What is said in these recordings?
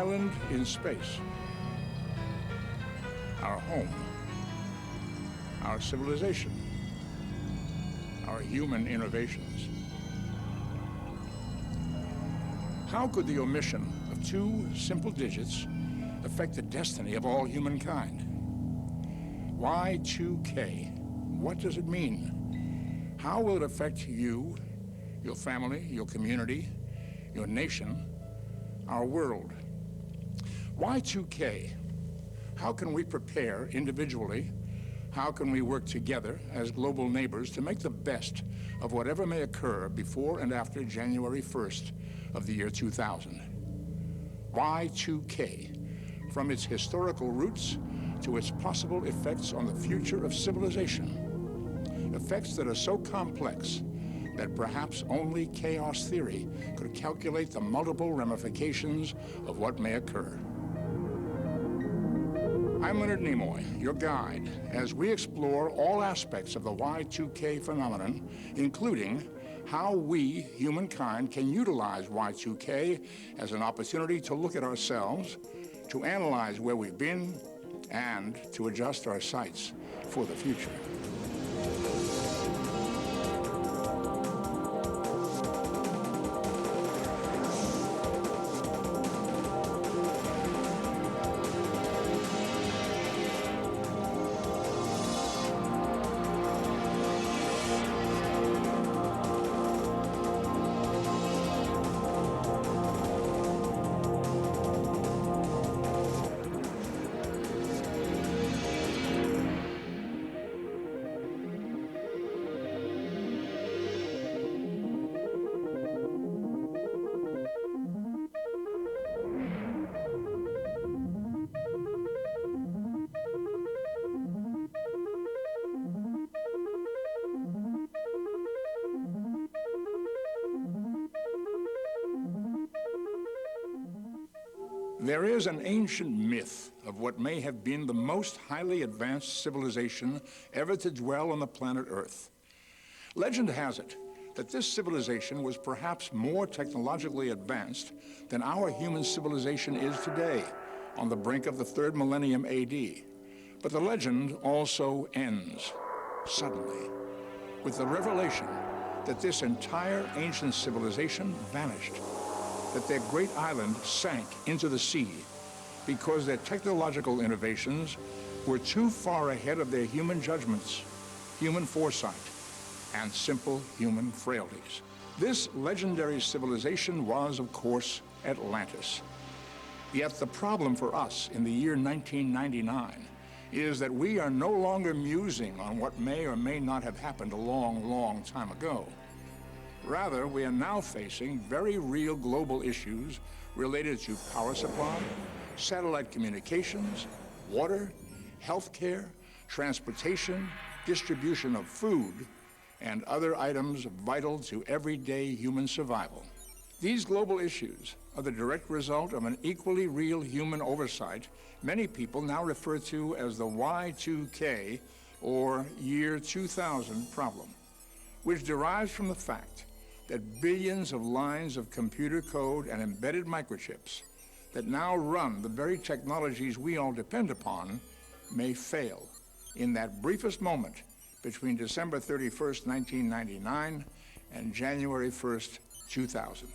island in space, our home, our civilization, our human innovations. How could the omission of two simple digits affect the destiny of all humankind? Y2K, what does it mean? How will it affect you, your family, your community, your nation, our world? Y2K, how can we prepare individually? How can we work together as global neighbors to make the best of whatever may occur before and after January 1st of the year 2000? Y2K, from its historical roots to its possible effects on the future of civilization. Effects that are so complex that perhaps only chaos theory could calculate the multiple ramifications of what may occur. I'm Leonard Nimoy, your guide, as we explore all aspects of the Y2K phenomenon, including how we, humankind, can utilize Y2K as an opportunity to look at ourselves, to analyze where we've been, and to adjust our sights for the future. There is an ancient myth of what may have been the most highly advanced civilization ever to dwell on the planet Earth. Legend has it that this civilization was perhaps more technologically advanced than our human civilization is today, on the brink of the 3rd millennium AD. But the legend also ends, suddenly, with the revelation that this entire ancient civilization vanished, that their great island sank into the sea because their technological innovations were too far ahead of their human judgments, human foresight, and simple human frailties. This legendary civilization was, of course, Atlantis. Yet the problem for us in the year 1999 is that we are no longer musing on what may or may not have happened a long, long time ago. Rather, we are now facing very real global issues related to power supply, satellite communications, water, healthcare, transportation, distribution of food, and other items vital to everyday human survival. These global issues are the direct result of an equally real human oversight many people now refer to as the Y2K, or year 2000 problem, which derives from the fact that billions of lines of computer code and embedded microchips that now run the very technologies we all depend upon may fail in that briefest moment between December 31st, 1999 and January 1st, 2000.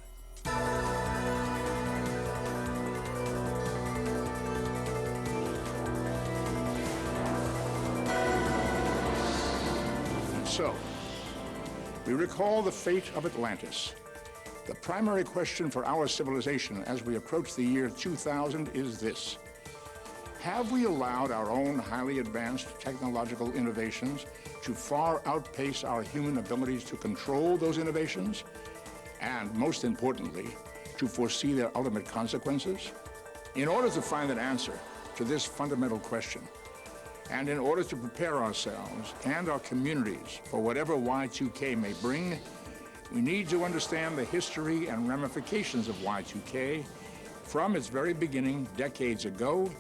And so, we recall the fate of Atlantis. The primary question for our civilization as we approach the year 2000 is this: have we allowed our own highly advanced technological innovations to far outpace our human abilities to control those innovations, and most importantly, to foresee their ultimate consequences? In order to find an answer to this fundamental question, and in order to prepare ourselves and our communities for whatever Y2K may bring, we need to understand the history and ramifications of Y2K from its very beginning decades ago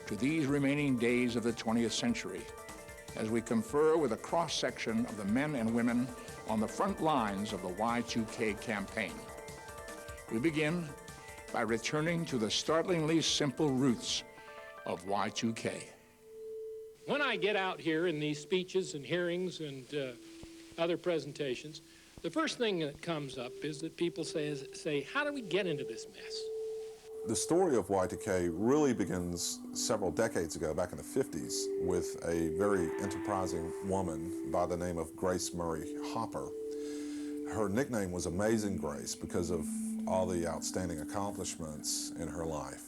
to these remaining days of the 20th century, as we confer with a cross-section of the men and women on the front lines of the Y2K campaign. We begin by returning to the startlingly simple roots of Y2K. When I get out here in these speeches and hearings and other presentations, the first thing that comes up is that people say, how do we get into this mess? The story of Y2K really begins several decades ago, back in the 50s, with a very enterprising woman by the name of Grace Murray Hopper. Her nickname was Amazing Grace because of all the outstanding accomplishments in her life.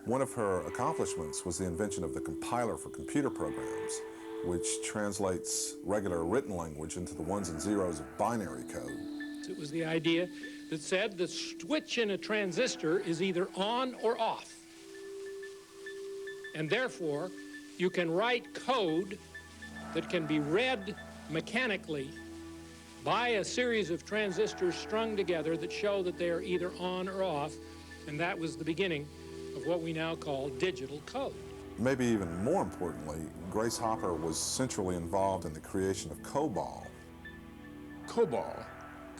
One of her accomplishments was the invention of the compiler for computer programs, which translates regular written language into the ones and zeros of binary code. It was the idea that said the switch in a transistor is either on or off. And therefore, you can write code that can be read mechanically by a series of transistors strung together that show that they are either on or off, and that was the beginning of what we now call digital code. Maybe even more importantly, Grace Hopper was centrally involved in the creation of COBOL. COBOL,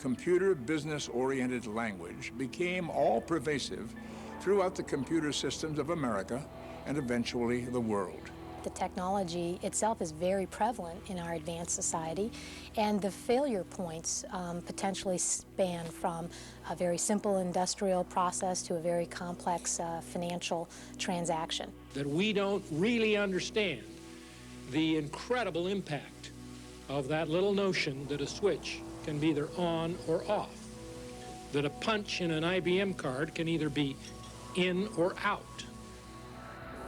computer business-oriented language, became all-pervasive throughout the computer systems of America and eventually the world. The technology itself is very prevalent in our advanced society, and the failure points potentially span from a very simple industrial process to a very complex financial transaction. That we don't really understand the incredible impact of that little notion that a switch can be either on or off, that a punch in an IBM card can either be in or out.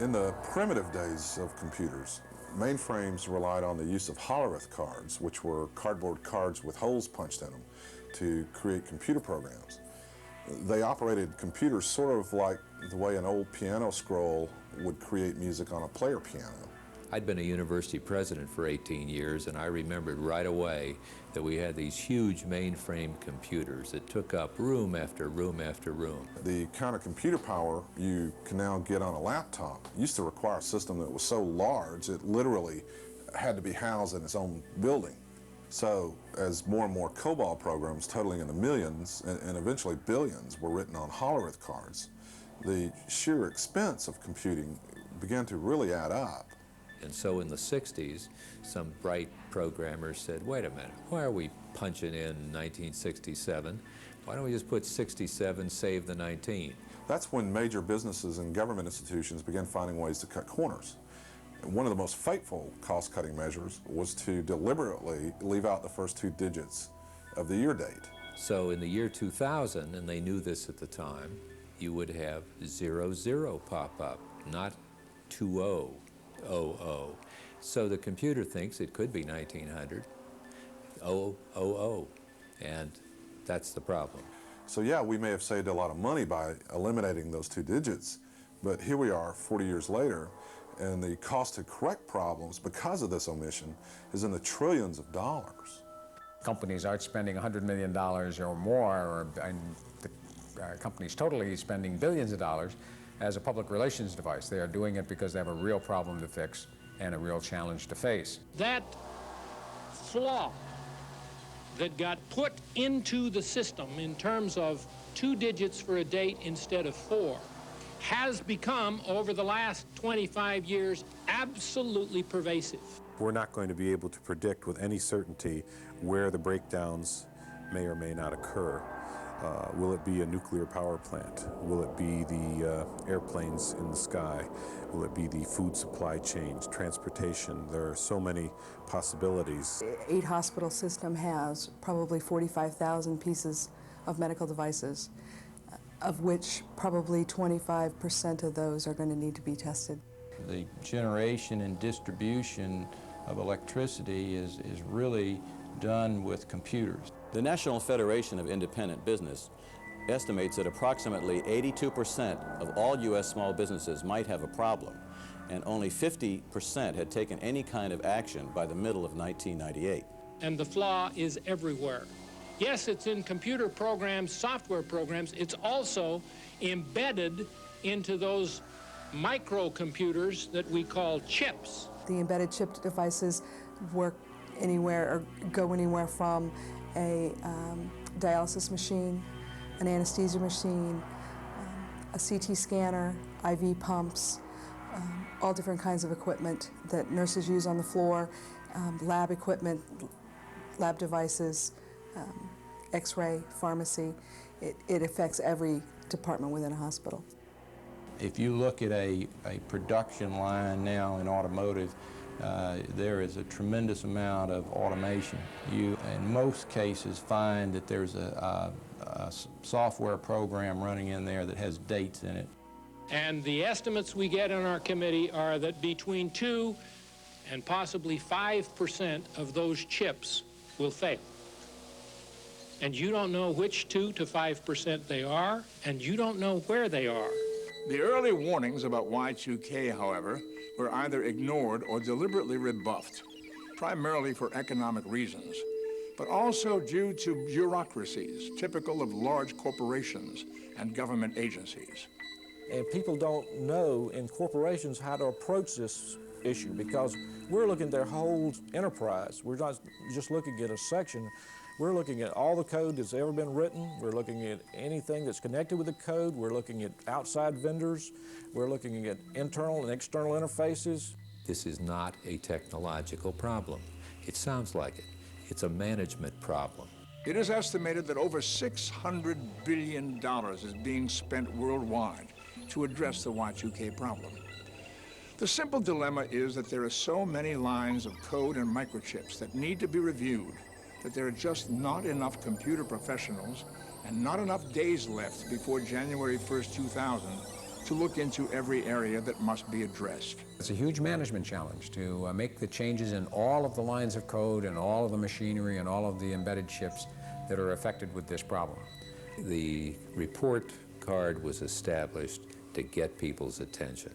In the primitive days of computers, mainframes relied on the use of hollerith cards, which were cardboard cards with holes punched in them, to create computer programs. They operated computers sort of like the way an old piano scroll would create music on a player piano. I'd been a university president for 18 years, and I remembered right away that we had these huge mainframe computers that took up room after room after room. The kind of computer power you can now get on a laptop used to require a system that was so large it literally had to be housed in its own building. So as more and more COBOL programs totaling in the millions and eventually billions were written on hollerith cards, the sheer expense of computing began to really add up. And so in the 60s, some bright programmers said, wait a minute, why are we punching in 1967? Why don't we just put 67, save the 19? That's when major businesses and government institutions began finding ways to cut corners. One of the most fateful cost-cutting measures was to deliberately leave out the first two digits of the year date. So in the year 2000, and they knew this at the time, you would have 00 pop up, not 2000. So the computer thinks it could be 1900, 000, and that's the problem. So yeah, we may have saved a lot of money by eliminating those two digits, but here we are 40 years later, and the cost to correct problems because of this omission is in the trillions of dollars. Companies aren't spending $100 million or more, and the companies totally spending billions of dollars as a public relations device. They are doing it because they have a real problem to fix and a real challenge to face. That flaw that got put into the system in terms of 2 digits for a date instead of 4 has become, over the last 25 years, absolutely pervasive. We're not going to be able to predict with any certainty where the breakdowns may or may not occur. Will it be a nuclear power plant? Will it be the airplanes in the sky? Will it be the food supply chains, transportation? There are so many possibilities. 8 hospital system has probably 45,000 pieces of medical devices, of which probably 25% of those are going to need to be tested. The generation and distribution of electricity is really done with computers. The National Federation of Independent Business estimates that approximately 82% of all U.S. small businesses might have a problem, and only 50% had taken any kind of action by the middle of 1998. And the flaw is everywhere. Yes, it's in computer programs, software programs. It's also embedded into those microcomputers that we call chips. The embedded chip devices work anywhere or go anywhere from a dialysis machine, an anesthesia machine, a CT scanner, IV pumps, all different kinds of equipment that nurses use on the floor, lab equipment, lab devices, X-ray, pharmacy. It affects every department within a hospital. If you look at a production line now in automotive, there is a tremendous amount of automation. You, in most cases, find that there's a software program running in there that has dates in it. And the estimates we get on our committee are that between 2 and possibly 5% of those chips will fail. And you don't know which 2 to 5% they are, and you don't know where they are. The early warnings about Y2K, however, were either ignored or deliberately rebuffed, primarily for economic reasons, but also due to bureaucracies typical of large corporations and government agencies. And people don't know in corporations how to approach this issue because we're looking at their whole enterprise. We're not just looking at a section. We're looking at all the code that's ever been written. We're looking at anything that's connected with the code. We're looking at outside vendors. We're looking at internal and external interfaces. This is not a technological problem. It sounds like it. It's a management problem. It is estimated that over $600 billion is being spent worldwide to address the Y2K problem. The simple dilemma is that there are so many lines of code and microchips that need to be reviewed that there are just not enough computer professionals and not enough days left before January 1st, 2000 to look into every area that must be addressed. It's a huge management challenge to make the changes in all of the lines of code and all of the machinery and all of the embedded chips that are affected with this problem. The report card was established to get people's attention,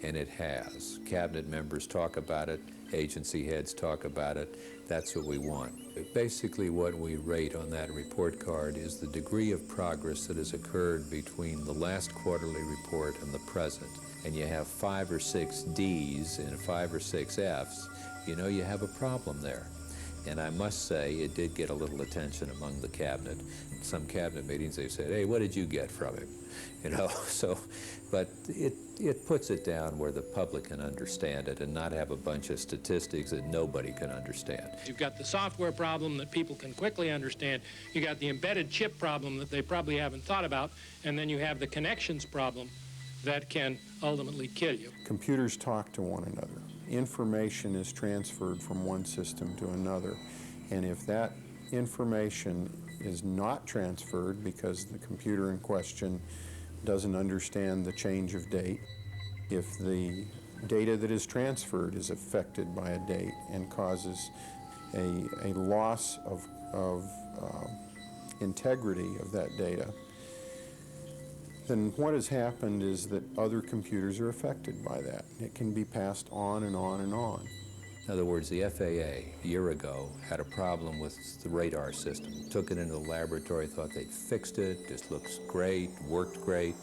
and it has. Cabinet members talk about it, agency heads talk about it. That's what we want. Basically, what we rate on that report card is the degree of progress that has occurred between the last quarterly report and the present. And you have 5 or 6 Ds and 5 or 6 Fs, you know you have a problem there. And I must say, it did get a little attention among the cabinet. In some cabinet meetings, they said, hey, what did you get from him? You know, so, but it puts it down where the public can understand it and not have a bunch of statistics that nobody can understand. You've got the software problem that people can quickly understand. You got the embedded chip problem that they probably haven't thought about. And then you have the connections problem that can ultimately kill you. Computers talk to one another. Information is transferred from one system to another. And if that information is not transferred because the computer in question doesn't understand the change of date, if the data that is transferred is affected by a date and causes a loss of integrity of that data, then what has happened is that other computers are affected by that. It can be passed on and on and on. In other words, the FAA, a year ago, had a problem with the radar system. Took it into the laboratory, thought they'd fixed it, this looks great, worked great.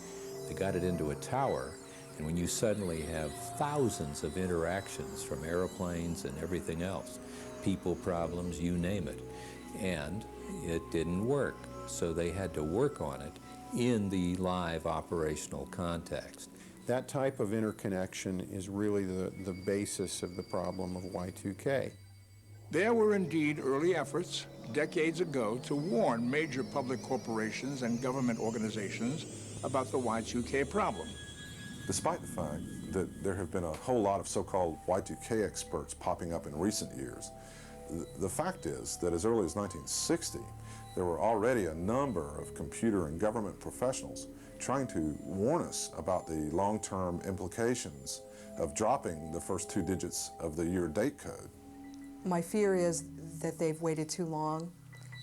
They got it into a tower, and when you suddenly have thousands of interactions from airplanes and everything else, people problems, you name it, and it didn't work. So they had to work on it in the live operational context. That type of interconnection is really the basis of the problem of Y2K. There were indeed early efforts decades ago to warn major public corporations and government organizations about the Y2K problem. Despite the fact that there have been a whole lot of so-called Y2K experts popping up in recent years, the fact is that as early as 1960, there were already a number of computer and government professionals trying to warn us about the long-term implications of dropping the first 2 digits of the year date code. My fear is that they've waited too long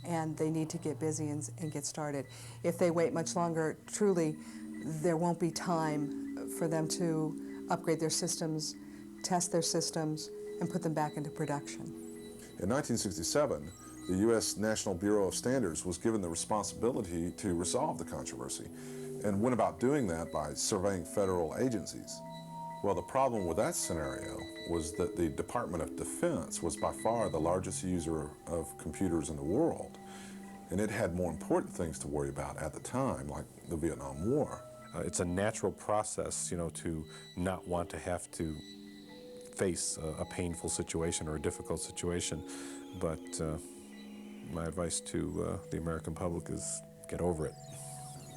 and they need to get busy and get started. If they wait much longer, truly, there won't be time for them to upgrade their systems, test their systems, and put them back into production. In 1967, the U.S. National Bureau of Standards was given the responsibility to resolve the controversy and went about doing that by surveying federal agencies. Well, the problem with that scenario was that the Department of Defense was by far the largest user of computers in the world, and it had more important things to worry about at the time, like the Vietnam War. It's a natural process, you know, to not want to have to face a painful situation or a difficult situation. But my advice to the American public is get over it.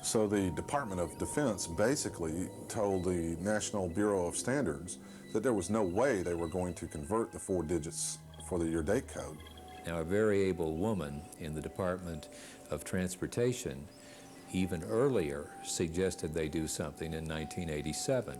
So the Department of Defense basically told the National Bureau of Standards that there was no way they were going to convert the 4 digits for your date code. Now, a very able woman in the Department of Transportation even earlier suggested they do something in 1987,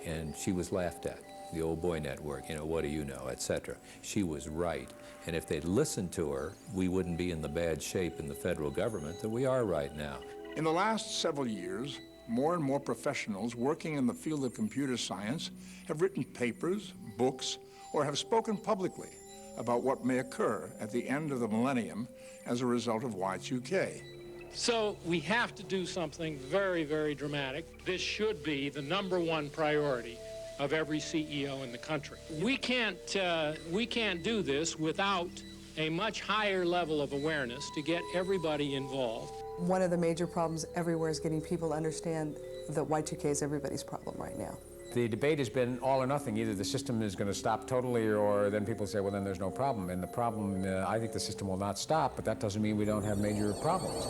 and she was laughed at. The old boy network, you know, what do you know, etc. She was right, and if they'd listened to her, we wouldn't be in the bad shape in the federal government that we are right now. In the last several years, more and more professionals working in the field of computer science have written papers, books, or have spoken publicly about what may occur at the end of the millennium as a result of Y2K. So we have to do something very, very dramatic. This should be the #1 priority of every CEO in the country. We can't do this without a much higher level of awareness to get everybody involved. One of the major problems everywhere is getting people to understand that Y2K is everybody's problem right now. The debate has been all or nothing. Either the system is going to stop totally, or then people say, well, then there's no problem. And the problem, I think the system will not stop, but that doesn't mean we don't have major problems.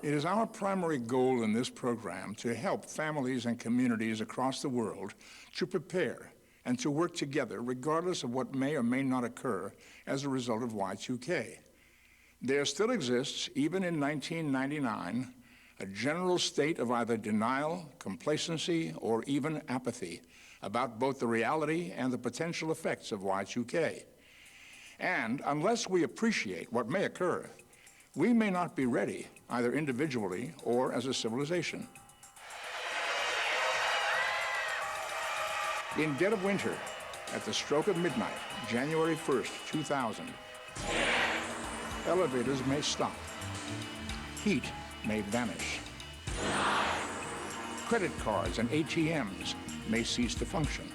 It is our primary goal in this program to help families and communities across the world to prepare and to work together regardless of what may or may not occur as a result of Y2K. There still exists, even in 1999, a general state of either denial, complacency, or even apathy about both the reality and the potential effects of Y2K. And unless we appreciate what may occur, we may not be ready, either individually or as a civilization. In dead of winter, at the stroke of midnight, January 1st, 2000, elevators may stop. Heat may vanish. Credit cards and ATMs may cease to function.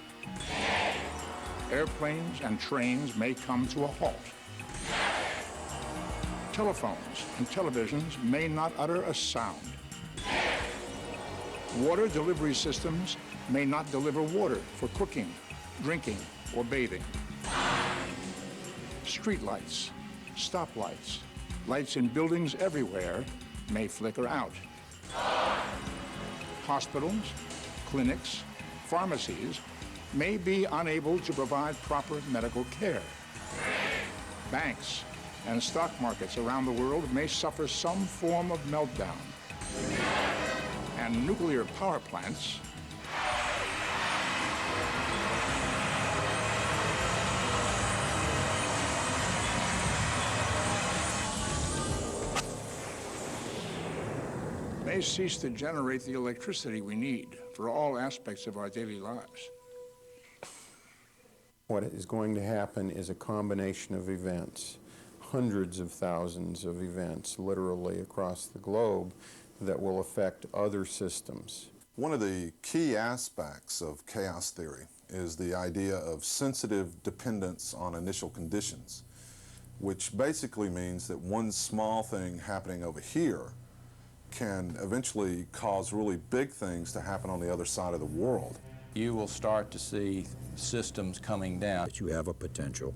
Airplanes and trains may come to a halt. Telephones and televisions may not utter a sound. Water delivery systems may not deliver water for cooking, drinking, or bathing. Streetlights, stoplights, lights in buildings everywhere may flicker out. Hospitals, clinics, pharmacies may be unable to provide proper medical care. Banks and stock markets around the world may suffer some form of meltdown. And nuclear power plants may cease to generate the electricity we need for all aspects of our daily lives. What is going to happen is a combination of events, hundreds of thousands of events literally across the globe that will affect other systems. One of the key aspects of chaos theory is the idea of sensitive dependence on initial conditions, which basically means that one small thing happening over here can eventually cause really big things to happen on the other side of the world. You will start to see systems coming down. That you have a potential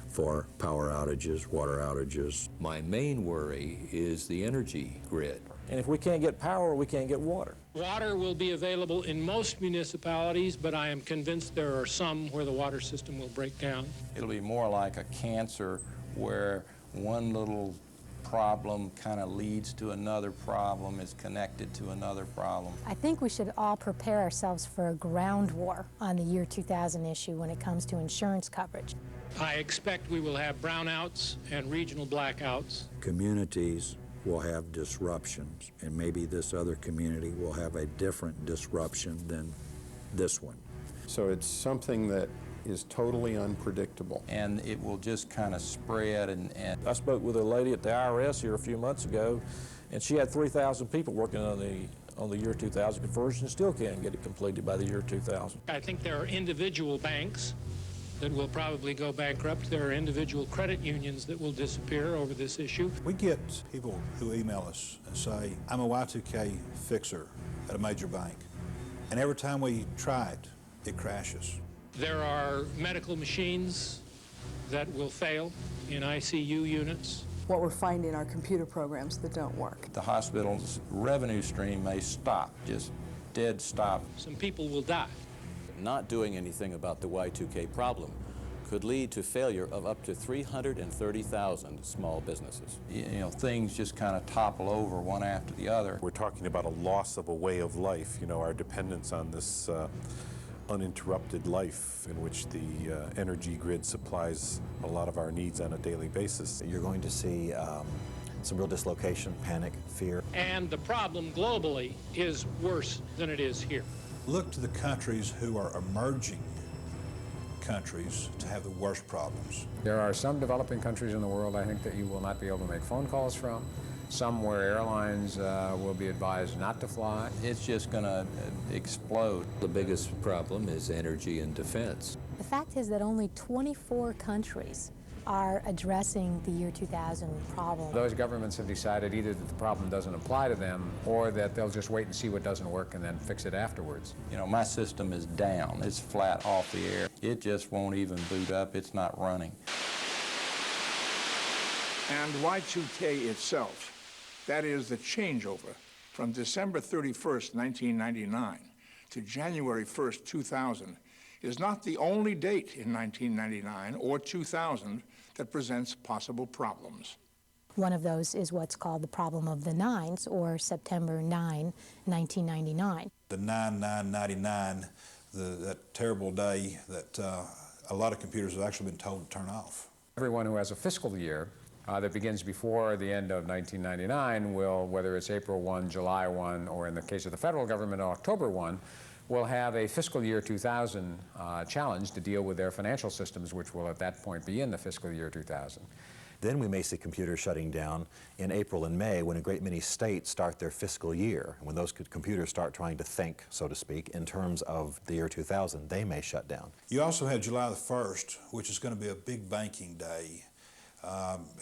for power outages, water outages. My main worry is the energy grid. And if we can't get power, we can't get water. Water will be available in most municipalities, but I am convinced there are some where the water system will break down. It'll be more like a cancer where one little problem kind of leads to another problem, is connected to another problem. I think we should all prepare ourselves for a ground war on the year 2000 issue when it comes to insurance coverage. I expect we will have brownouts and regional blackouts. Communities will have disruptions, and maybe this other community will have a different disruption than this one. So it's something that is totally unpredictable. And it will just kind of spread and I spoke with a lady at the IRS here a few months ago, And she had 3,000 people working on the year 2000 conversion and still can't get it completed by the year 2000. I think there are individual banks that will probably go bankrupt. There are individual credit unions that will disappear over this issue. We get people who email us and say, I'm a Y2K fixer at a major bank. And every time we try it, it crashes. There are medical machines that will fail in ICU units. What we're finding are computer programs that don't work. The hospital's revenue stream may stop, just dead stop. Some people will die. Not doing anything about the Y2K problem could lead to failure of up to 330,000 small businesses. You know, things just kind of topple over one after the other. We're talking about a loss of a way of life, you know, our dependence on this uninterrupted life in which the energy grid supplies a lot of our needs on a daily basis. You're going to see some real dislocation, panic, fear. And the problem globally is worse than it is here. Look to the countries who are emerging countries to have the worst problems. There are some developing countries in the world, I think, that you will not be able to make phone calls from. Some where airlines will be advised not to fly. It's just going to explode. The biggest problem is energy and defense. The fact is that only 24 countries are addressing the year 2000 problem. Those governments have decided either that the problem doesn't apply to them or that they'll just wait and see what doesn't work and then fix it afterwards. You know, my system is down. It's flat off the air. It just won't even boot up. It's not running. And Y2K itself, that is the changeover from December 31st, 1999 to January 1st, 2000, is not the only date in 1999 or 2000 that presents possible problems. One of those is what's called the problem of the nines, or September 9, 1999. The 9/9/99, that terrible day that a lot of computers have actually been told to turn off. Everyone who has a fiscal year that begins before the end of 1999 will, whether it's April 1, July 1, or in the case of the federal government, October 1, will have a fiscal year 2000 challenge to deal with their financial systems, which will at that point be in the fiscal year 2000. Then we may see computers shutting down in April and May when a great many states start their fiscal year. When those computers start trying to think, so to speak, in terms of the year 2000, they may shut down. You also have July the 1st, which is going to be a big banking day.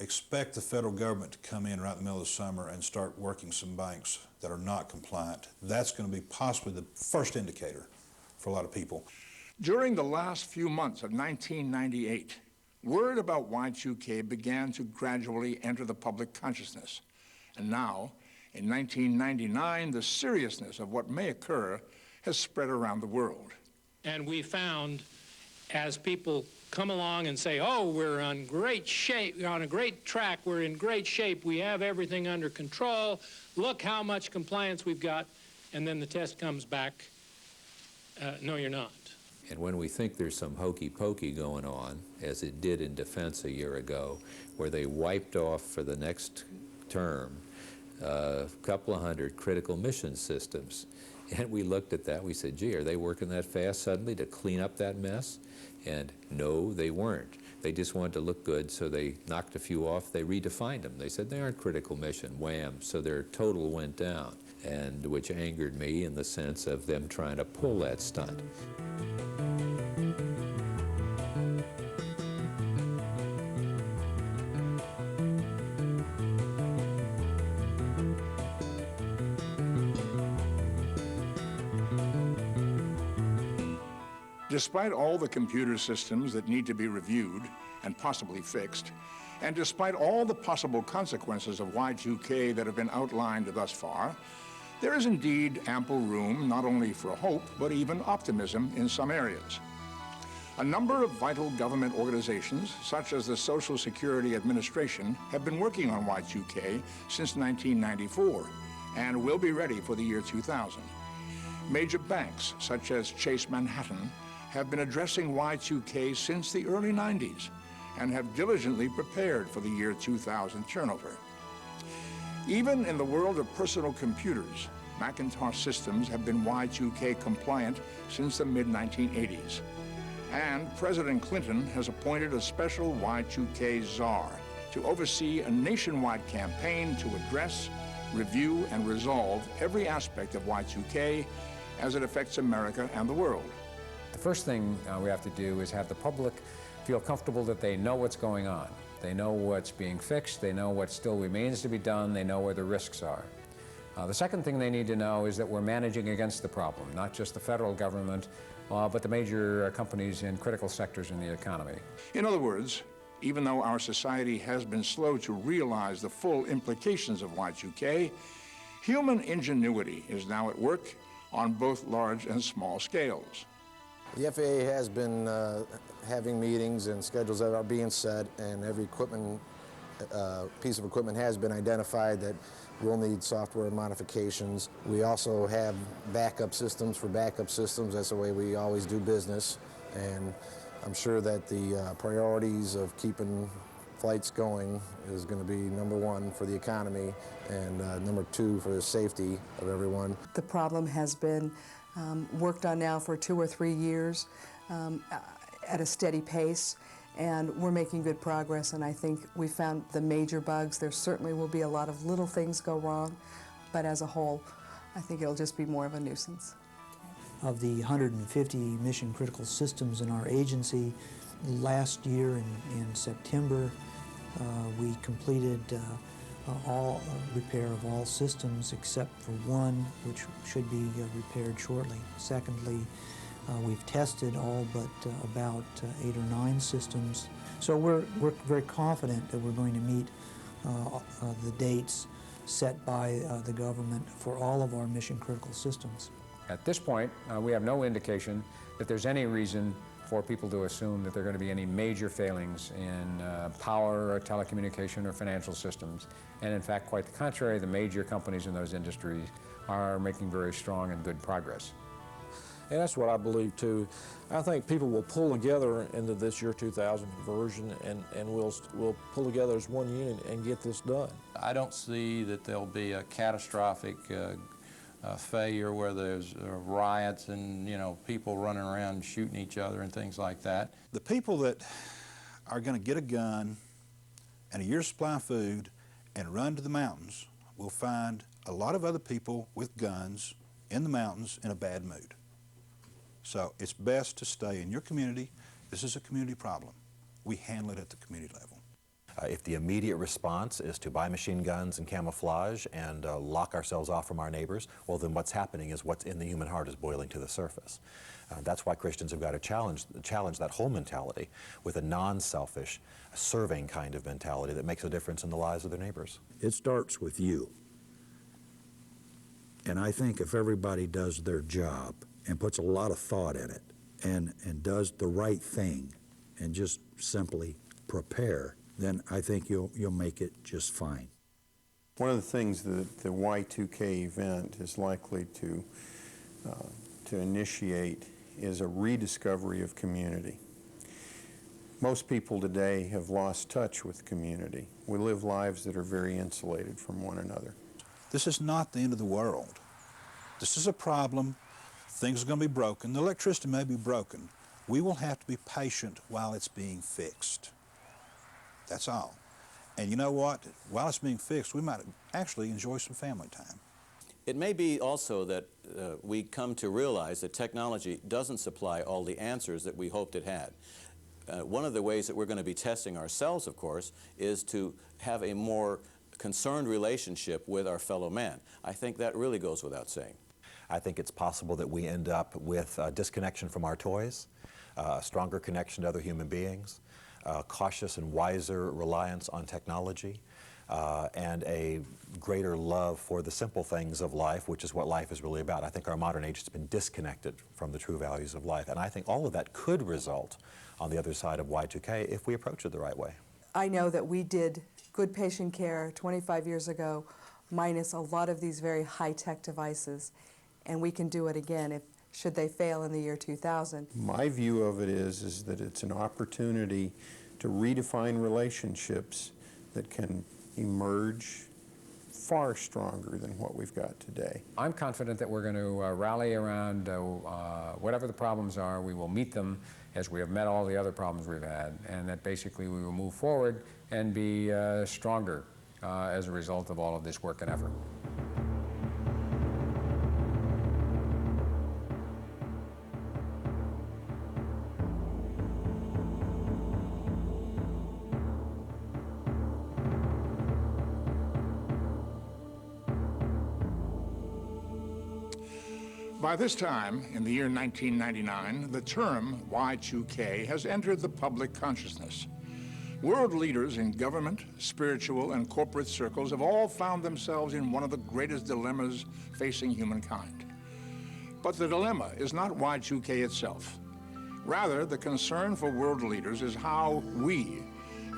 Expect the federal government to come in right in the middle of the summer and start working some banks that are not compliant. That's going to be possibly the first indicator for a lot of people. During the last few months of 1998, word about Y2K began to gradually enter the public consciousness. And now, in 1999, the seriousness of what may occur has spread around the world. And we found, as people come along and say, oh, we're on great shape, we're on a great track, we're in great shape, we have everything under control, look how much compliance we've got, and then the test comes back, no, you're not. And when we think there's some hokey pokey going on, as it did in defense a year ago, where they wiped off for the next term a couple of hundred critical mission systems, and we looked at that, we said, gee, are they working that fast suddenly to clean up that mess? And no, they weren't. They just wanted to look good, so they knocked a few off. They redefined them. They said they aren't critical mission, wham, so their total went down, and which angered me in the sense of them trying to pull that stunt. Despite all the computer systems that need to be reviewed and possibly fixed, and despite all the possible consequences of Y2K that have been outlined thus far, there is indeed ample room not only for hope, but even optimism in some areas. A number of vital government organizations, such as the Social Security Administration, have been working on Y2K since 1994 and will be ready for the year 2000. Major banks, such as Chase Manhattan, have been addressing Y2K since the early 90s and have diligently prepared for the year 2000 turnover. Even in the world of personal computers, Macintosh systems have been Y2K compliant since the mid-1980s. And President Clinton has appointed a special Y2K czar to oversee a nationwide campaign to address, review, and resolve every aspect of Y2K as it affects America and the world. The first thing we have to do is have the public feel comfortable that they know what's going on. They know what's being fixed, they know what still remains to be done, they know where the risks are. The second thing they need to know is that we're managing against the problem, not just the federal government, but the major companies in critical sectors in the economy. In other words, even though our society has been slow to realize the full implications of Y2K, human ingenuity is now at work on both large and small scales. The FAA has been having meetings and schedules that are being set, and every piece of equipment has been identified that will need software modifications. We also have backup systems for backup systems. That's the way we always do business. And I'm sure that the priorities of keeping flights going is going to be number one for the economy and number two for the safety of everyone. The problem has been worked on now for 2 or 3 years at a steady pace, and we're making good progress, and I think we found the major bugs. There certainly will be a lot of little things go wrong, but as a whole, I think it'll just be more of a nuisance. Of the 150 mission-critical systems in our agency, last year in September, we completed all repair of all systems except for one, which should be repaired shortly. Secondly, we've tested all but about 8 or 9 systems. So we're very confident that we're going to meet the dates set by the government for all of our mission-critical systems. At this point, we have no indication that there's any reason for people to assume that there are going to be any major failings in power or telecommunication or financial systems. And in fact, quite the contrary, the major companies in those industries are making very strong and good progress. And that's what I believe too. I think people will pull together into this year 2000 conversion, and we'll pull together as one unit and get this done. I don't see that there'll be a catastrophic failure where there's riots and, you know, people running around shooting each other and things like that. The people that are going to get a gun and a year's supply of food and run to the mountains will find a lot of other people with guns in the mountains in a bad mood. So it's best to stay in your community. This is a community problem. We handle it at the community level. If the immediate response is to buy machine guns and camouflage and lock ourselves off from our neighbors, well, then what's happening is what's in the human heart is boiling to the surface. That's why Christians have got to challenge that whole mentality with a non-selfish, serving kind of mentality that makes a difference in the lives of their neighbors. It starts with you. And I think if everybody does their job and puts a lot of thought in it and does the right thing and just simply prepare, then I think you'll make it just fine. One of the things that the Y2K event is likely to initiate is a rediscovery of community. Most people today have lost touch with community. We live lives that are very insulated from one another. This is not the end of the world. This is a problem. Things are going to be broken. The electricity may be broken. We will have to be patient while it's being fixed. That's all. And you know what? While it's being fixed, we might actually enjoy some family time. It may be also that we come to realize that technology doesn't supply all the answers that we hoped it had. One of the ways that we're going to be testing ourselves, of course, is to have a more concerned relationship with our fellow man. I think that really goes without saying. I think it's possible that we end up with disconnection from our toys, a stronger connection to other human beings, cautious and wiser reliance on technology, and a greater love for the simple things of life, which is what life is really about. I think our modern age has been disconnected from the true values of life, and I think all of that could result on the other side of Y2K if we approach it the right way. I know that we did good patient care 25 years ago, minus a lot of these very high-tech devices, and we can do it again should they fail in the year 2000. My view of it is that it's an opportunity to redefine relationships that can emerge far stronger than what we've got today. I'm confident that we're going to rally around whatever the problems are. We will meet them as we have met all the other problems we've had, and that basically we will move forward and be stronger as a result of all of this work and effort. By this time, in the year 1999, the term Y2K has entered the public consciousness. World leaders in government, spiritual, and corporate circles have all found themselves in one of the greatest dilemmas facing humankind. But the dilemma is not Y2K itself. Rather, the concern for world leaders is how we,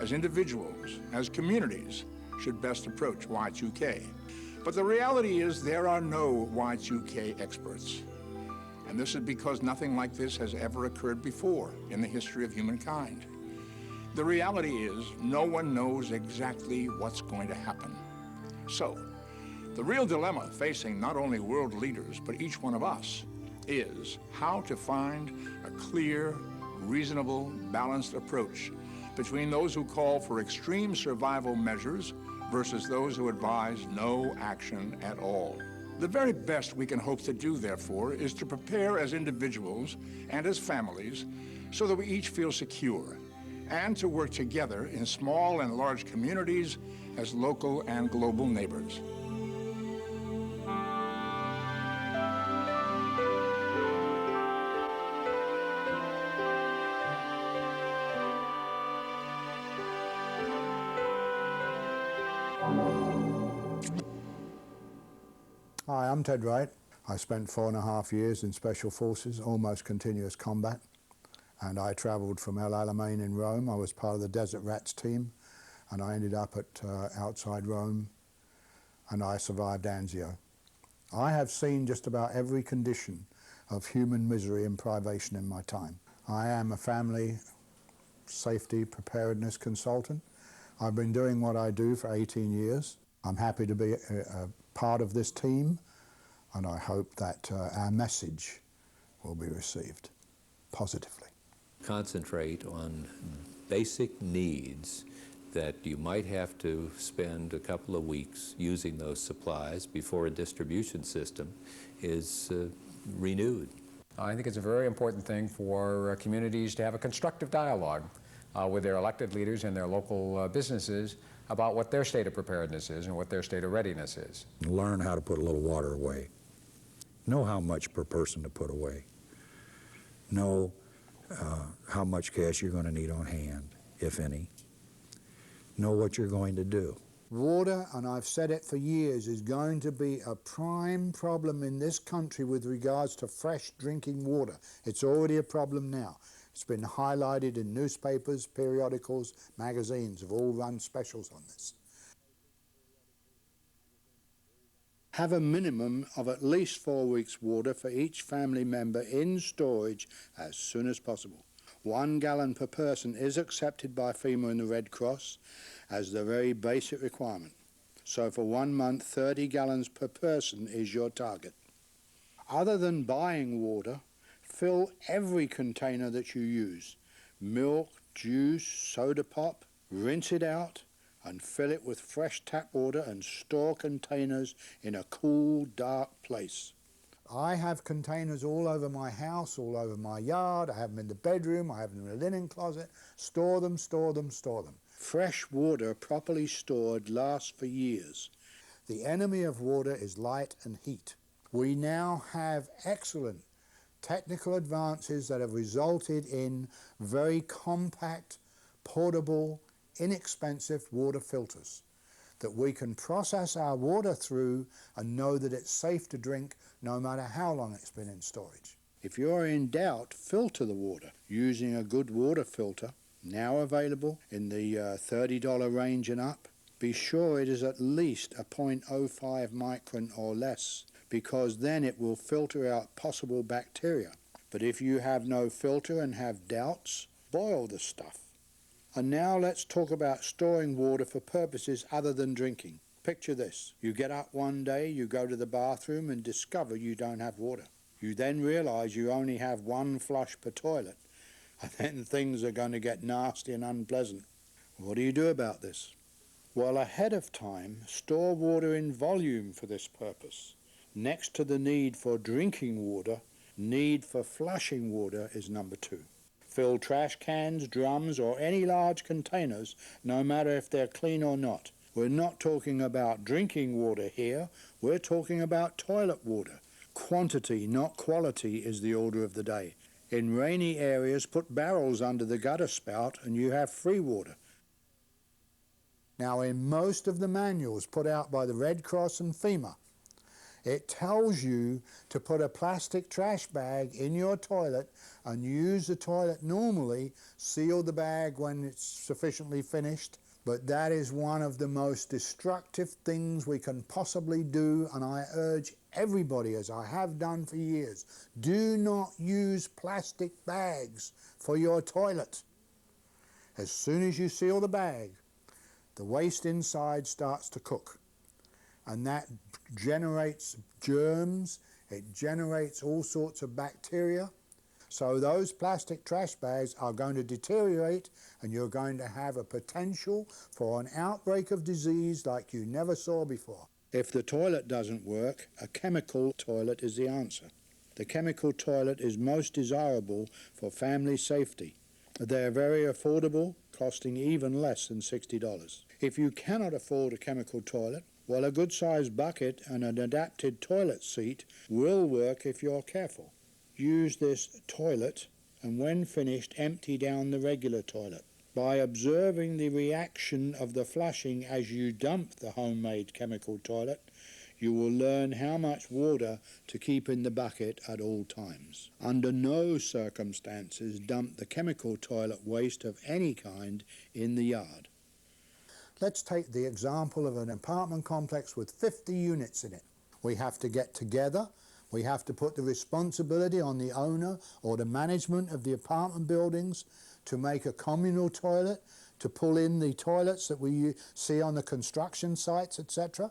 as individuals, as communities, should best approach Y2K. But the reality is there are no Y2K experts. And this is because nothing like this has ever occurred before in the history of humankind. The reality is no one knows exactly what's going to happen. So, the real dilemma facing not only world leaders, but each one of us, is how to find a clear, reasonable, balanced approach between those who call for extreme survival measures versus those who advise no action at all. The very best we can hope to do, therefore, is to prepare as individuals and as families so that we each feel secure, and to work together in small and large communities as local and global neighbors. Hi, I'm Ted Wright. I spent 4.5 years in Special Forces, almost continuous combat. And I travelled from El Alamein in Rome. I was part of the Desert Rats team, and I ended up at outside Rome, and I survived Anzio. I have seen just about every condition of human misery and privation in my time. I am a family safety preparedness consultant. I've been doing what I do for 18 years. I'm happy to be a part of this team, and I hope that our message will be received positively. Concentrate on basic needs that you might have to spend a couple of weeks using those supplies before a distribution system is renewed. I think it's a very important thing for communities to have a constructive dialogue with their elected leaders and their local businesses about what their state of preparedness is and what their state of readiness is. Learn how to put a little water away. Know how much per person to put away. Know how much cash you're going to need on hand, if any. Know what you're going to do. Water, and I've said it for years, is going to be a prime problem in this country with regards to fresh drinking water. It's already a problem now. It's been highlighted in newspapers, periodicals, magazines have all run specials on this. Have a minimum of at least 4 weeks' water for each family member in storage as soon as possible. 1 gallon per person is accepted by FEMA and the Red Cross as the very basic requirement. So for 1 month, 30 gallons per person is your target. Other than buying water, fill every container that you use. Milk, juice, soda pop, rinse it out, and fill it with fresh tap water and store containers in a cool, dark place. I have containers all over my house, all over my yard. I have them in the bedroom, I have them in the linen closet. Store them, store them, store them. Fresh water properly stored lasts for years. The enemy of water is light and heat. We now have excellent technical advances that have resulted in very compact, portable, inexpensive water filters that we can process our water through and know that it's safe to drink no matter how long it's been in storage. If you're in doubt, filter the water using a good water filter, now available in the $30 range and up. Be sure it is at least a 0.05 micron or less, because then it will filter out possible bacteria. But if you have no filter and have doubts, boil the stuff. And now let's talk about storing water for purposes other than drinking. Picture this. You get up one day, you go to the bathroom and discover you don't have water. You then realize you only have 1 flush per toilet, and then things are going to get nasty and unpleasant. What do you do about this? Well, ahead of time, store water in volume for this purpose. Next to the need for drinking water, need for flushing water is number 2. Fill trash cans, drums, or any large containers, no matter if they're clean or not. We're not talking about drinking water here, we're talking about toilet water, Quantity, not quality, is the order of the day. In rainy areas, put barrels under the gutter spout and you have free water. Now, in most of the manuals put out by the Red Cross and FEMA, it tells you to put a plastic trash bag in your toilet and use the toilet normally, seal the bag when it's sufficiently finished. But that is one of the most destructive things we can possibly do, and I urge everybody, as I have done for years, do not use plastic bags for your toilet. As soon as you seal the bag, the waste inside starts to cook, and that generates germs, it generates all sorts of bacteria. So those plastic trash bags are going to deteriorate, and you're going to have a potential for an outbreak of disease like you never saw before. If the toilet doesn't work, a chemical toilet is the answer. The chemical toilet is most desirable for family safety. They're very affordable, costing even less than $60. If you cannot afford a chemical toilet, well, a good-sized bucket and an adapted toilet seat will work if you're careful. Use this toilet, and when finished, empty down the regular toilet. By observing the reaction of the flushing as you dump the homemade chemical toilet, you will learn how much water to keep in the bucket at all times. Under no circumstances dump the chemical toilet waste of any kind in the yard. Let's take the example of an apartment complex with 50 units in it. We have to get together. We have to put the responsibility on the owner or the management of the apartment buildings to make a communal toilet, to pull in the toilets that we see on the construction sites, etc.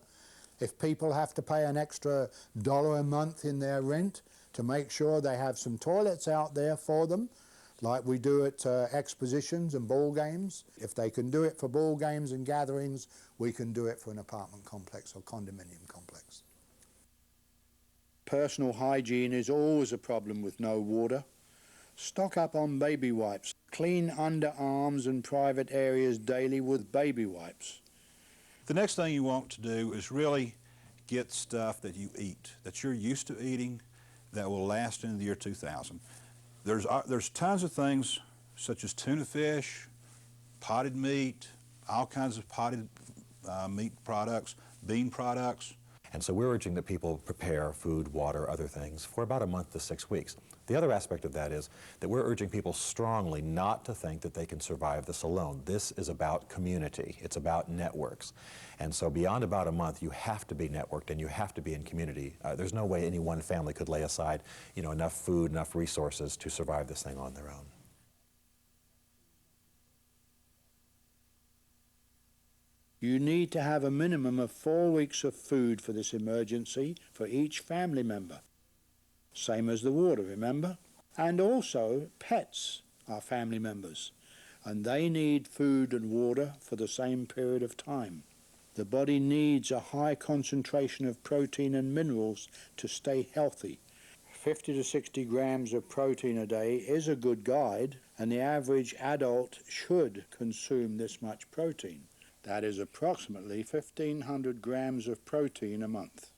If people have to pay an extra $1 a month in their rent to make sure they have some toilets out there for them, like we do at expositions and ball games. If they can do it for ball games and gatherings, we can do it for an apartment complex or condominium complex. Personal hygiene is always a problem with no water. Stock up on baby wipes. Clean underarms and private areas daily with baby wipes. The next thing you want to do is really get stuff that you eat, that you're used to eating, that will last into the year 2000. There's tons of things such as tuna fish, potted meat, all kinds of potted meat products, bean products. And so we're urging that people prepare food, water, other things for about a month to 6 weeks. The other aspect of that is that we're urging people strongly not to think that they can survive this alone. This is about community. It's about networks. And so beyond about a month, you have to be networked and you have to be in community. There's no way any one family could lay aside, enough food, enough resources to survive this thing on their own. You need to have a minimum of 4 weeks of food for this emergency for each family member. Same as the water, remember? And also, pets are family members, and they need food and water for the same period of time. The body needs a high concentration of protein and minerals to stay healthy. 50 to 60 grams of protein a day is a good guide, and the average adult should consume this much protein. That is approximately 1,500 grams of protein a month.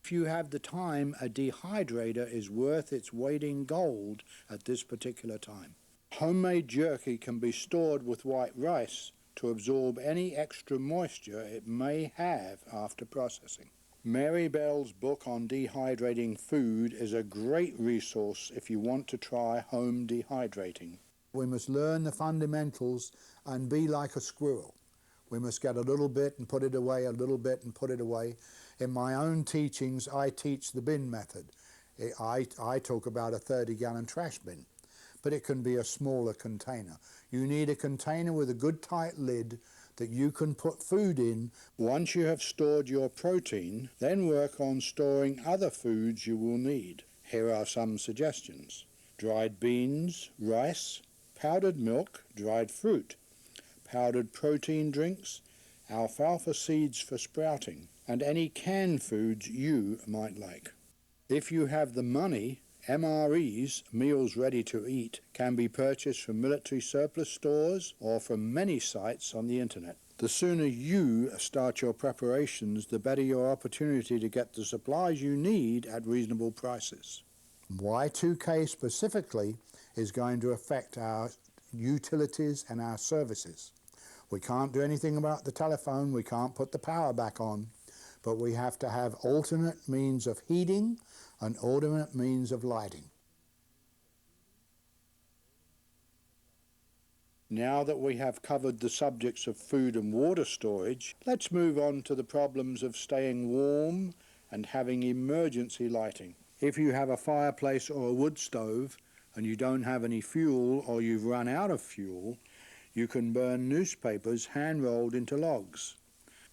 If you have the time, a dehydrator is worth its weight in gold at this particular time. Homemade jerky can be stored with white rice to absorb any extra moisture it may have after processing. Mary Bell's book on dehydrating food is a great resource if you want to try home dehydrating. We must learn the fundamentals and be like a squirrel. We must get a little bit and put it away, a little bit and put it away. In my own teachings, I teach the bin method. I talk about a 30-gallon trash bin, but it can be a smaller container. You need a container with a good tight lid that you can put food in. Once you have stored your protein, then work on storing other foods you will need. Here are some suggestions: dried beans, rice, powdered milk, dried fruit, powdered protein drinks, alfalfa seeds for sprouting, and any canned foods you might like. If you have the money, MREs, meals ready to eat, can be purchased from military surplus stores or from many sites on the internet. The sooner you start your preparations, the better your opportunity to get the supplies you need at reasonable prices. Y2K specifically is going to affect our utilities and our services. We can't do anything about the telephone, we can't put the power back on, but we have to have alternate means of heating and alternate means of lighting. Now that we have covered the subjects of food and water storage, let's move on to the problems of staying warm and having emergency lighting. If you have a fireplace or a wood stove and you don't have any fuel or you've run out of fuel, you can burn newspapers hand-rolled into logs.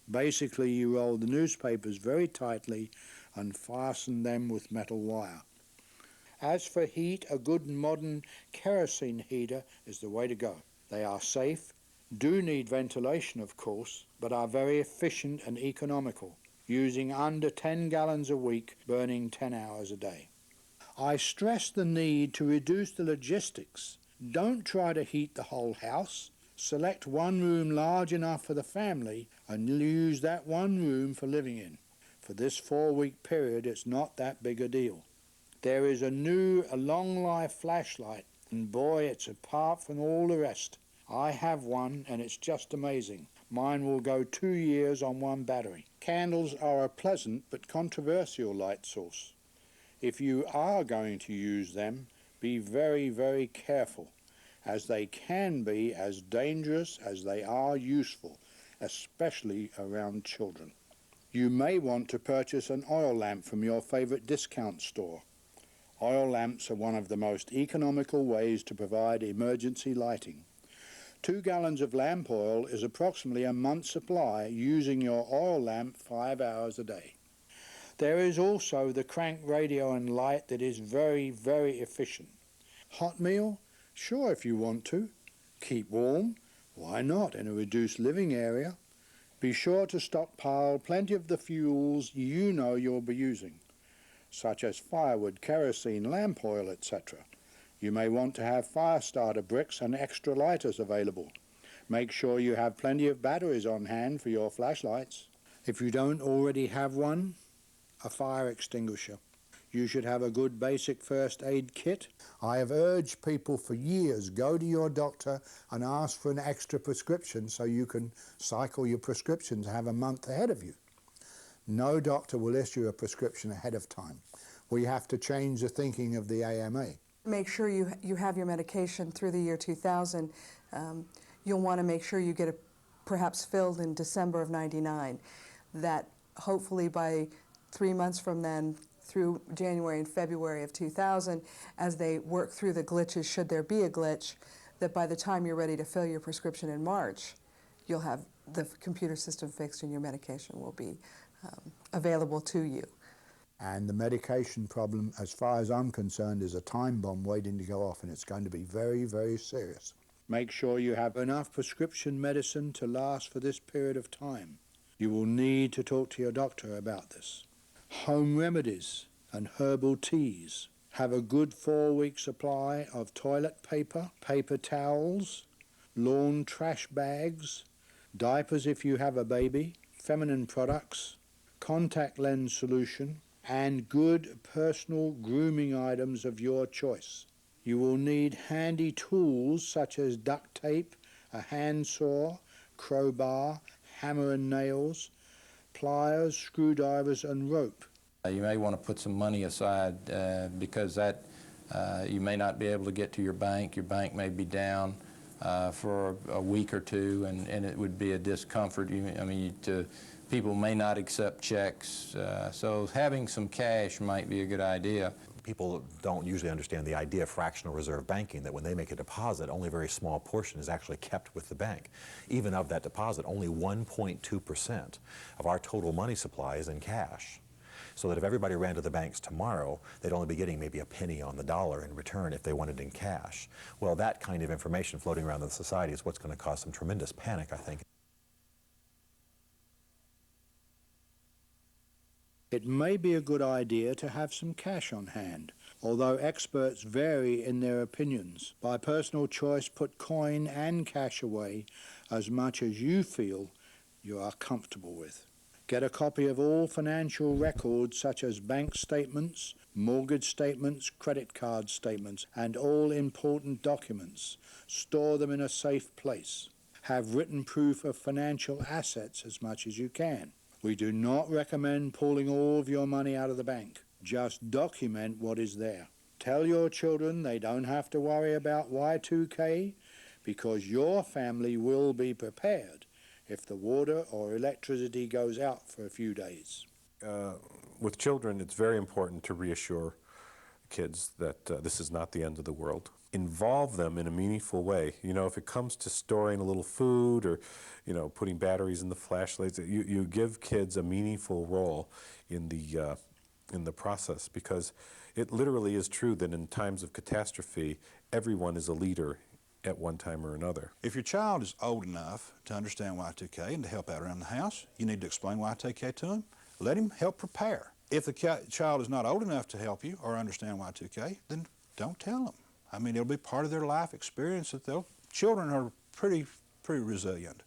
Basically, you roll the newspapers very tightly and fasten them with metal wire. As for heat, a good modern kerosene heater is the way to go. They are safe, do need ventilation of course, but are very efficient and economical, using under 10 gallons a week, burning 10 hours a day. I stress the need to reduce the logistics. Don't try to heat the whole house. Select one room large enough for the family and use that one room for living in. For this 4-week period, it's not that big a deal. There is a long life flashlight, and boy, it's apart from all the rest. I have one and it's just amazing. Mine will go 2 years on one battery. Candles are a pleasant but controversial light source. If you are going to use them, be very, very careful, as they can be as dangerous as they are useful, especially around children. You may want to purchase an oil lamp from your favorite discount store. Oil lamps are one of the most economical ways to provide emergency lighting. 2 gallons of lamp oil is approximately a month's supply using your oil lamp 5 hours a day. There is also the crank radio and light that is very, very efficient. Hot meal? Sure, if you want to. Keep warm? Why not in a reduced living area? Be sure to stockpile plenty of the fuels you know you'll be using, such as firewood, kerosene, lamp oil, etc. You may want to have fire starter bricks and extra lighters available. Make sure you have plenty of batteries on hand for your flashlights. If you don't already have one, a fire extinguisher. You should have a good basic first aid kit. I have urged people for years, go to your doctor and ask for an extra prescription so you can cycle your prescriptions, have a month ahead of you. No doctor will issue a prescription ahead of time. We have to change the thinking of the AMA. Make sure you have your medication through the year 2000. You'll want to make sure you get it perhaps filled in December of '99. That hopefully by 3 months from then, through January and February of 2000, as they work through the glitches, should there be a glitch, that by the time you're ready to fill your prescription in March, you'll have the computer system fixed and your medication will be available to you. And the medication problem, as far as I'm concerned, is a time bomb waiting to go off, and it's going to be very, very serious. Make sure you have enough prescription medicine to last for this period of time. You will need to talk to your doctor about this. Home remedies and herbal teas. Have a good 4-week supply of toilet paper, paper towels, lawn trash bags, diapers if you have a baby, feminine products, contact lens solution, and good personal grooming items of your choice. You will need handy tools such as duct tape, a handsaw, crowbar, hammer and nails, pliers, screwdrivers and rope. You may want to put some money aside because that you may not be able to get to your bank. Your bank may be down for a week or two, and it would be a discomfort. People may not accept checks, so having some cash might be a good idea. People don't usually understand the idea of fractional reserve banking, that when they make a deposit, only a very small portion is actually kept with the bank. Even of that deposit, only 1.2% of our total money supply is in cash. So that if everybody ran to the banks tomorrow, they'd only be getting maybe a penny on the dollar in return if they wanted in cash. Well, that kind of information floating around in society is what's going to cause some tremendous panic, I think. It may be a good idea to have some cash on hand, although experts vary in their opinions. By personal choice, put coin and cash away as much as you feel you are comfortable with. Get a copy of all financial records such as bank statements, mortgage statements, credit card statements, and all important documents. Store them in a safe place. Have written proof of financial assets as much as you can. We do not recommend pulling all of your money out of the bank. Just document what is there. Tell your children they don't have to worry about Y2K because your family will be prepared if the water or electricity goes out for a few days. With children, it's very important to reassure kids that this is not the end of the world. Involve them in a meaningful way. You know, if it comes to storing a little food or, you know, putting batteries in the flashlights, you give kids a meaningful role in the process, because it literally is true that in times of catastrophe, everyone is a leader at one time or another. If your child is old enough to understand Y2K and to help out around the house, you need to explain Y2K to him. Let him help prepare. If the child is not old enough to help you or understand Y2K, then don't tell them. I mean, it'll be part of their life experience that children are pretty resilient.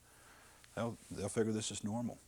They'll figure this is normal.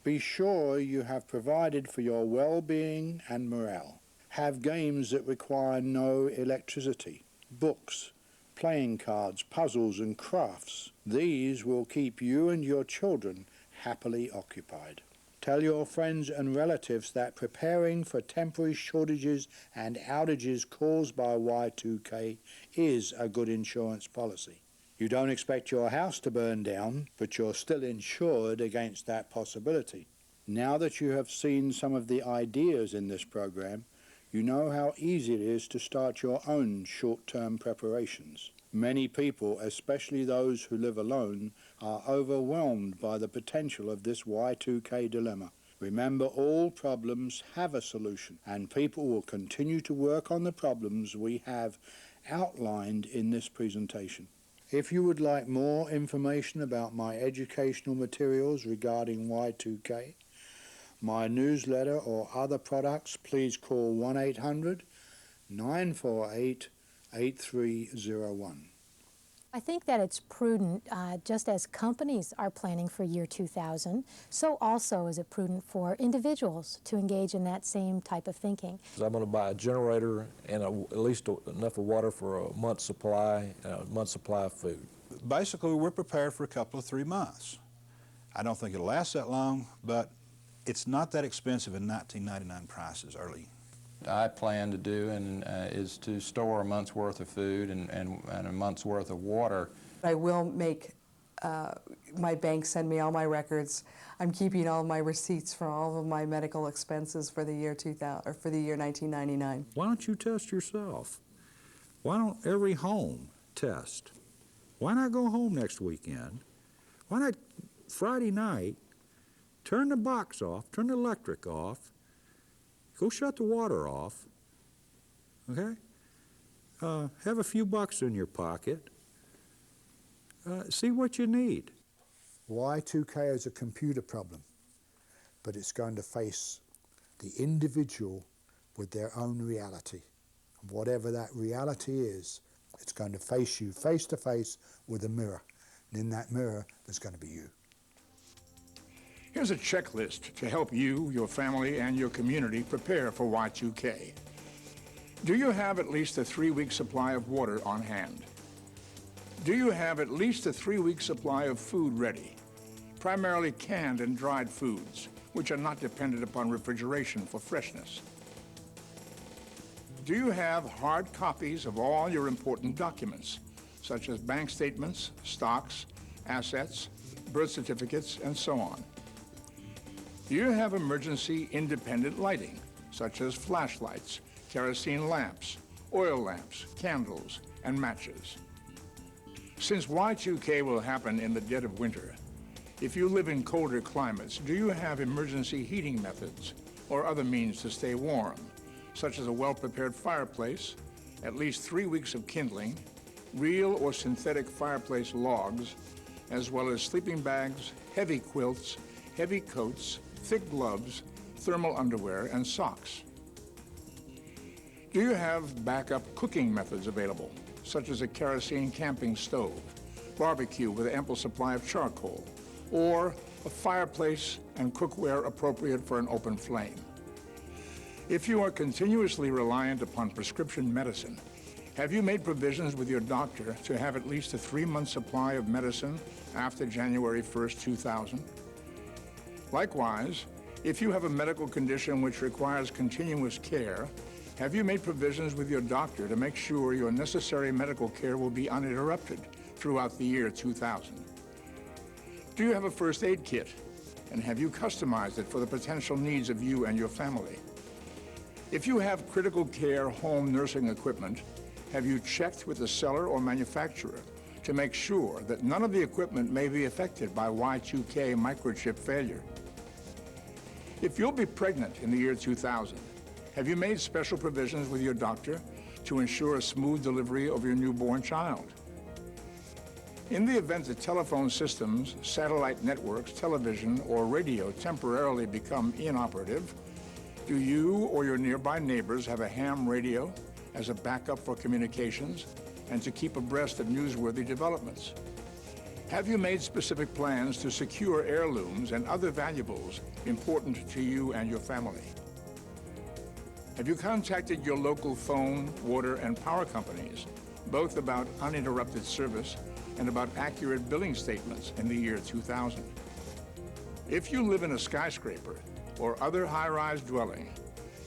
Be sure you have provided for your well-being and morale. Have games that require no electricity, books, playing cards, puzzles and crafts. These will keep you and your children happily occupied. Tell your friends and relatives that preparing for temporary shortages and outages caused by Y2K is a good insurance policy. You don't expect your house to burn down, but you're still insured against that possibility. Now that you have seen some of the ideas in this program, you know how easy it is to start your own short-term preparations. Many people, especially those who live alone, are overwhelmed by the potential of this Y2K dilemma. Remember, all problems have a solution, and people will continue to work on the problems we have outlined in this presentation. If you would like more information about my educational materials regarding Y2K, my newsletter or other products, please call 1-800-948-8301. I think that it's prudent, just as companies are planning for year 2000, so also is it prudent for individuals to engage in that same type of thinking. I'm going to buy a generator and at least enough of water for a month's supply of food. Basically, we're prepared for a couple of 3 months. I don't think it'll last that long, but it's not that expensive in 1999 prices early. I plan to do is to store a month's worth of food and a month's worth of water. I will make my bank send me all my records. I'm keeping all my receipts for all of my medical expenses for the year 2000 or for the year 1999. Why don't you test yourself? Why don't every home test? Why not go home next weekend? Why not Friday night, turn the box off, turn the electric off, go shut the water off, okay? Have a few bucks in your pocket. See what you need. Y2K is a computer problem, but it's going to face the individual with their own reality. Whatever that reality is, it's going to face you face to face with a mirror. And in that mirror, there's going to be you. Here's a checklist to help you, your family, and your community prepare for Y2K. Do you have at least a 3-week supply of water on hand? Do you have at least a 3-week supply of food ready, primarily canned and dried foods, which are not dependent upon refrigeration for freshness? Do you have hard copies of all your important documents, such as bank statements, stocks, assets, birth certificates, and so on? Do you have emergency independent lighting, such as flashlights, kerosene lamps, oil lamps, candles, and matches? Since Y2K will happen in the dead of winter, if you live in colder climates, do you have emergency heating methods or other means to stay warm, such as a well-prepared fireplace, at least 3 weeks of kindling, real or synthetic fireplace logs, as well as sleeping bags, heavy quilts, heavy coats, thick gloves, thermal underwear, and socks? Do you have backup cooking methods available, such as a kerosene camping stove, barbecue with an ample supply of charcoal, or a fireplace and cookware appropriate for an open flame. If you are continuously reliant upon prescription medicine, have you made provisions with your doctor to have at least a 3-month supply of medicine after January 1st, 2000? Likewise, if you have a medical condition which requires continuous care, have you made provisions with your doctor to make sure your necessary medical care will be uninterrupted throughout the year 2000? Do you have a first aid kit, and have you customized it for the potential needs of you and your family? If you have critical care home nursing equipment, have you checked with the seller or manufacturer to make sure that none of the equipment may be affected by Y2K microchip failure? If you'll be pregnant in the year 2000, have you made special provisions with your doctor to ensure a smooth delivery of your newborn child? In the event that telephone systems, satellite networks, television, or radio temporarily become inoperative, do you or your nearby neighbors have a ham radio as a backup for communications and to keep abreast of newsworthy developments? Have you made specific plans to secure heirlooms and other valuables important to you and your family? Have you contacted your local phone, water, and power companies, both about uninterrupted service and about accurate billing statements in the year 2000? If you live in a skyscraper or other high-rise dwelling,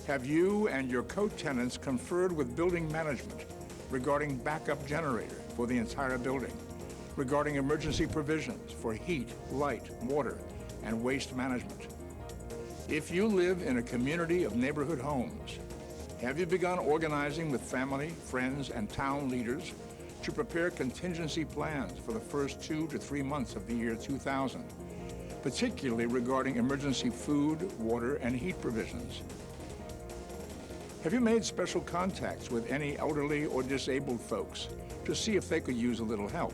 have you and your co-tenants conferred with building management regarding backup generator for the entire building, regarding emergency provisions for heat, light, water, and waste management? If you live in a community of neighborhood homes, have you begun organizing with family, friends, and town leaders to prepare contingency plans for the first 2 to 3 months of the year 2000, particularly regarding emergency food, water, and heat provisions? Have you made special contacts with any elderly or disabled folks to see if they could use a little help?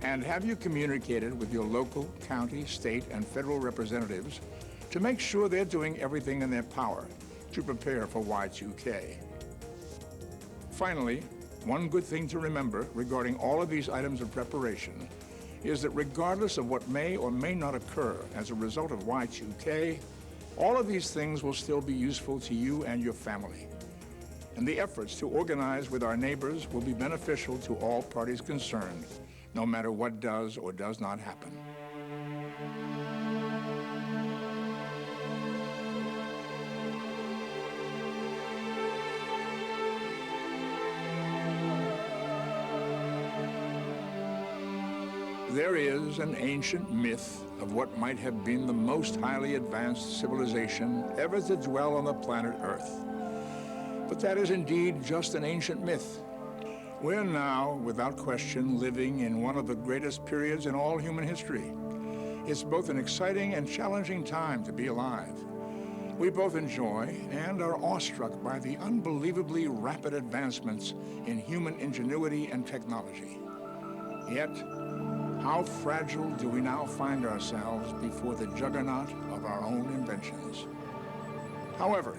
And have you communicated with your local, county, state, and federal representatives to make sure they're doing everything in their power to prepare for Y2K? Finally, one good thing to remember regarding all of these items of preparation is that regardless of what may or may not occur as a result of Y2K, all of these things will still be useful to you and your family. And the efforts to organize with our neighbors will be beneficial to all parties concerned, no matter what does or does not happen. There is an ancient myth of what might have been the most highly advanced civilization ever to dwell on the planet Earth. But that is indeed just an ancient myth. We're now, without question, living in one of the greatest periods in all human history. It's both an exciting and challenging time to be alive. We both enjoy and are awestruck by the unbelievably rapid advancements in human ingenuity and technology. Yet, how fragile do we now find ourselves before the juggernaut of our own inventions? However,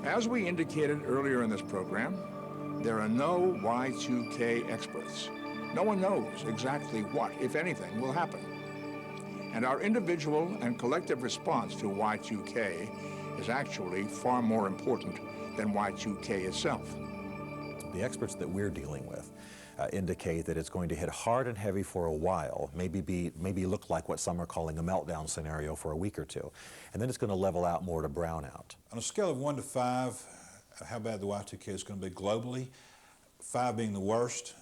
as we indicated earlier in this program, there are no Y2K experts. No one knows exactly what, if anything, will happen. And our individual and collective response to Y2K is actually far more important than Y2K itself. The experts that we're dealing with indicate that it's going to hit hard and heavy for a while, maybe look like what some are calling a meltdown scenario for a week or two, and then it's going to level out more to brown out. On a scale of 1 to 5, how bad the Y2K is going to be globally, 5 being the worst,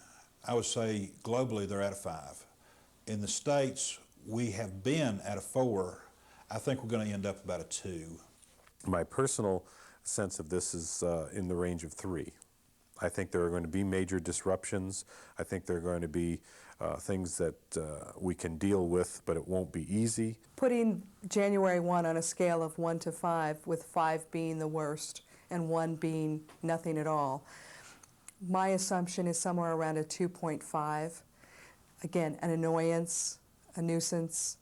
I would say globally they're at a 5. In the States, we have been at a 4. I think we're going to end up about a 2. My personal sense of this is in the range of 3. I think there are going to be major disruptions. I think there are going to be things that we can deal with, but it won't be easy. Putting January 1 on a scale of 1 to 5, with 5 being the worst and 1 being nothing at all, my assumption is somewhere around a 2.5. Again, an annoyance, a nuisance,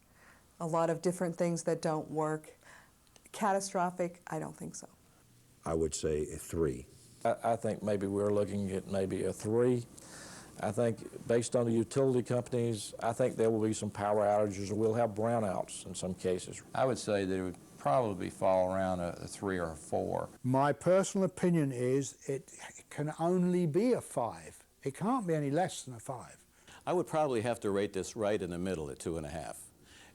a lot of different things that don't work. Catastrophic, I don't think so. I would say a 3. I think maybe we're looking at maybe a 3. I think based on the utility companies, I think there will be some power outages, or we'll have brownouts in some cases. I would say that it would probably fall around a 3 or a 4. My personal opinion is it can only be a 5. It can't be any less than a 5. I would probably have to rate this right in the middle at 2.5.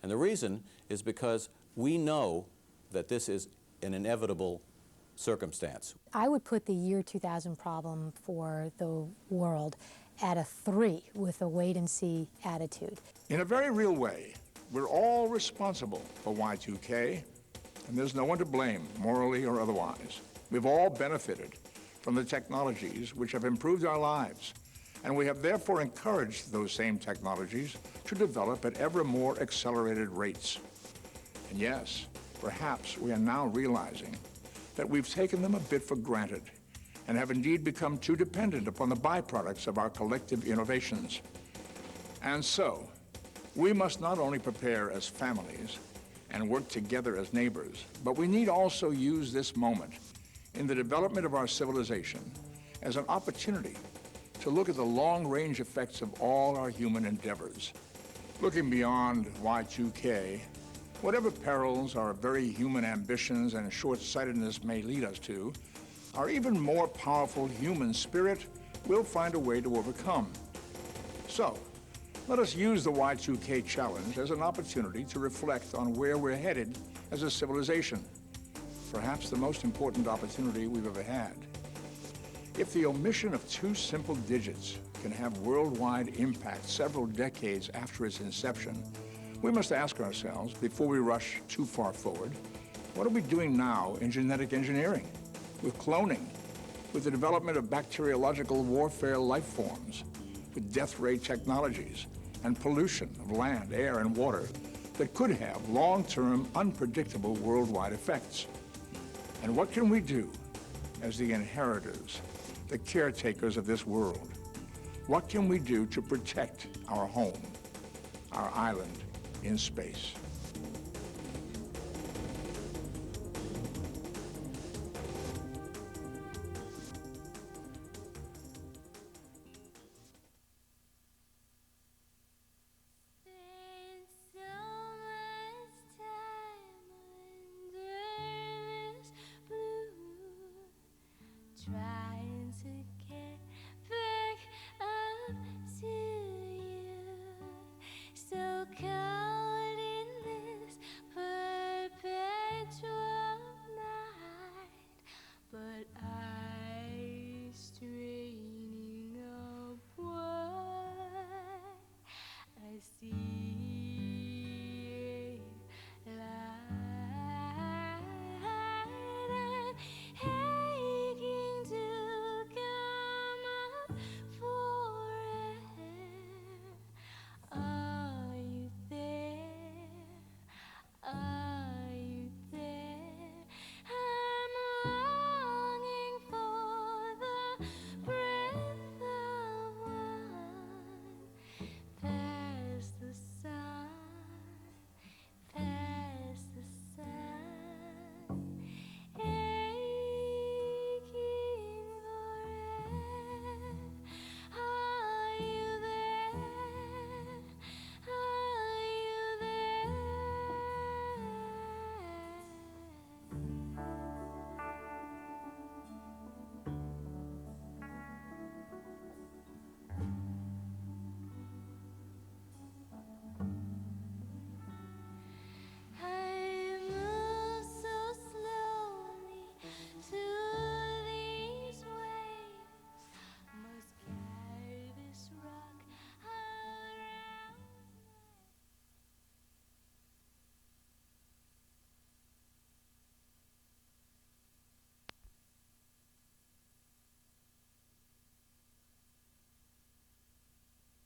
And the reason is because we know that this is an inevitable circumstance. I would put the year 2000 problem for the world at a 3 with a wait-and-see attitude. In a very real way, we're all responsible for Y2K, and there's no one to blame, morally or otherwise. We've all benefited from the technologies which have improved our lives, and we have therefore encouraged those same technologies to develop at ever more accelerated rates. And yes, perhaps we are now realizing that we've taken them a bit for granted and have indeed become too dependent upon the byproducts of our collective innovations. And so, we must not only prepare as families and work together as neighbors, but we need also use this moment in the development of our civilization as an opportunity to look at the long-range effects of all our human endeavors. Looking beyond Y2K, whatever perils our very human ambitions and short-sightedness may lead us to, our even more powerful human spirit will find a way to overcome. So, let us use the Y2K challenge as an opportunity to reflect on where we're headed as a civilization. Perhaps the most important opportunity we've ever had. If the omission of 2 simple digits can have worldwide impact several decades after its inception, we must ask ourselves, before we rush too far forward, what are we doing now in genetic engineering, with cloning, with the development of bacteriological warfare life forms, with death ray technologies, and pollution of land, air, and water that could have long-term, unpredictable worldwide effects? And what can we do as the inheritors, the caretakers of this world? What can we do to protect our home, our island in space? Trying to get back up to you, so caught in this perpetual night, but I straining upward, I see